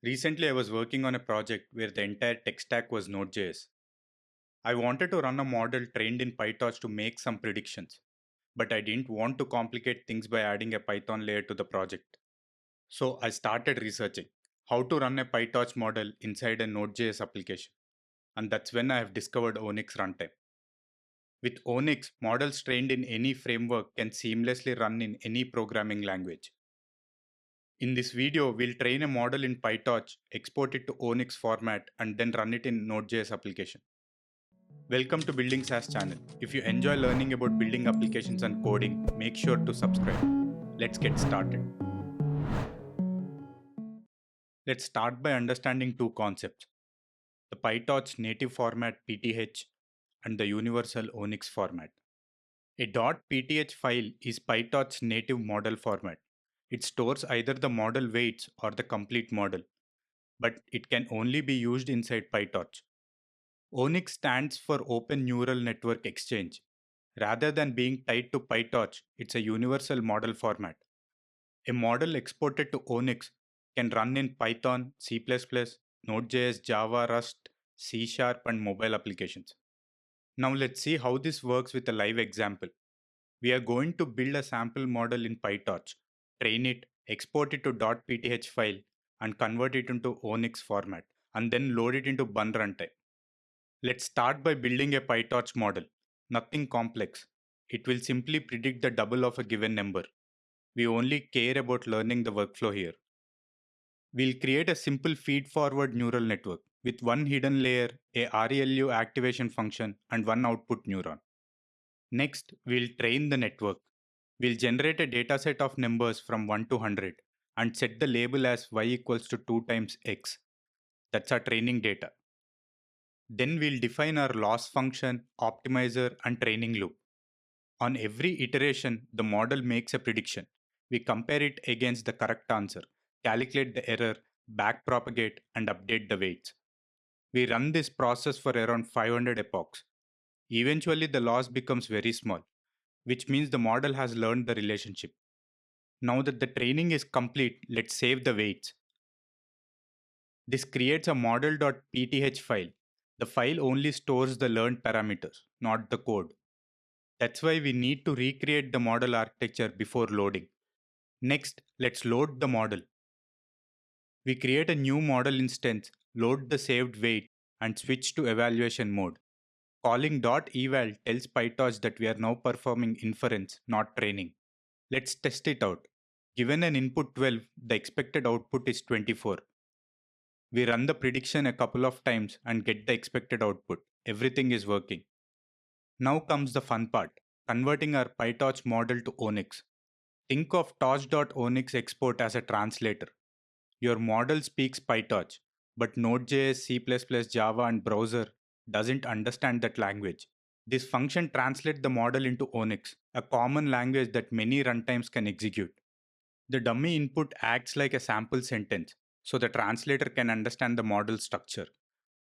Recently, I was working on a project where the entire tech stack was Node.js. I wanted to run a model trained in PyTorch to make some predictions, but I didn't want to complicate things by adding a Python layer to the project. So I started researching how to run a PyTorch model inside a Node.js application. And that's when I have discovered ONNX Runtime. With ONNX, models trained in any framework can seamlessly run in any programming language. In this video, we'll train a model in PyTorch, export it to ONNX format, and then run it in Node.js application. Welcome to Building SaaS channel. If you enjoy learning about building applications and coding, make sure to subscribe. Let's get started. Let's start by understanding two concepts: the PyTorch native format PTH and the universal ONNX format. A .pth file is PyTorch's native model format. It stores either the model weights or the complete model, but it can only be used inside PyTorch. ONNX stands for Open Neural Network Exchange. Rather than being tied to PyTorch, it's a universal model format. A model exported to ONNX can run in Python, C++, Node.js, Java, Rust, C#, and mobile applications. Now let's see how this works with a live example. We are going to build a sample model in PyTorch, train it, export it to .pth file, and convert it into ONNX format, and then load it into Bun runtime. Let's start by building a PyTorch model. Nothing complex. It will simply predict the double of a given number. We only care about learning the workflow here. We'll create a simple feed-forward neural network with one hidden layer, a ReLU activation function, and one output neuron. Next, we'll train the network. We'll generate a dataset of numbers from 1 to 100 and set the label as y equals to 2 times x. That's our training data. Then we'll define our loss function, optimizer, and training loop. On every iteration, the model makes a prediction. We compare it against the correct answer, calculate the error, backpropagate, and update the weights. We run this process for around 500 epochs. Eventually, the loss becomes very small, which means the model has learned the relationship. Now that the training is complete, let's save the weights. This creates a model.pth file. The file only stores the learned parameters, not the code. That's why we need to recreate the model architecture before loading. Next, let's load the model. We create a new model instance, load the saved weight, and switch to evaluation mode. Calling .eval tells PyTorch that we are now performing inference, not training. Let's test it out. Given an input 12, the expected output is 24. We run the prediction a couple of times and get the expected output. Everything is working. Now comes the fun part, converting our PyTorch model to ONNX. Think of torch.onnx.export as a translator. Your model speaks PyTorch, but Node.js, C++, Java, and browser doesn't understand that language. This function translates the model into ONNX, a common language that many runtimes can execute. The dummy input acts like a sample sentence, so the translator can understand the model structure,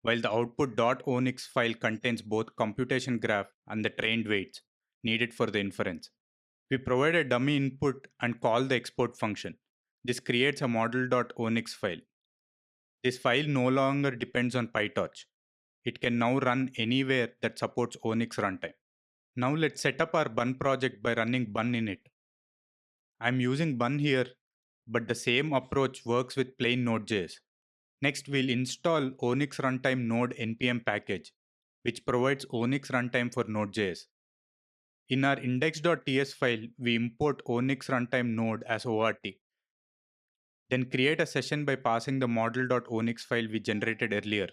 while the output .onnx file contains both computation graph and the trained weights needed for the inference. We provide a dummy input and call the export function. This creates a model.onnx file. This file no longer depends on PyTorch. It can now run anywhere that supports ONNX runtime. Now let's set up our Bun project by running Bun in it. I'm using Bun here, but the same approach works with plain Node.js. Next, we'll install onnxruntime-node npm package, which provides ONNX runtime for Node.js. In our index.ts file, we import onnxruntime-node as ORT. Then create a session by passing the model.onnx file we generated earlier.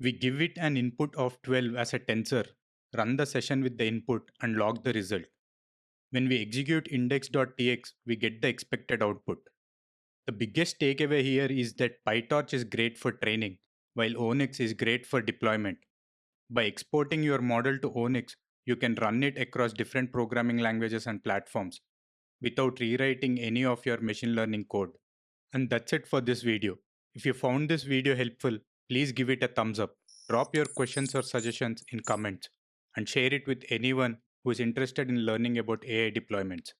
We give it an input of 12 as a tensor, run the session with the input, and log the result. When we execute index.tx, we get the expected output. The biggest takeaway here is that PyTorch is great for training, while ONNX is great for deployment. By exporting your model to ONNX, you can run it across different programming languages and platforms without rewriting any of your machine learning code. And that's it for this video. If you found this video helpful, please give it a thumbs up. Drop your questions or suggestions in comments and share it with anyone who is interested in learning about AI deployments.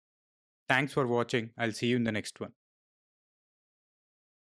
Thanks for watching. I'll see you in the next one.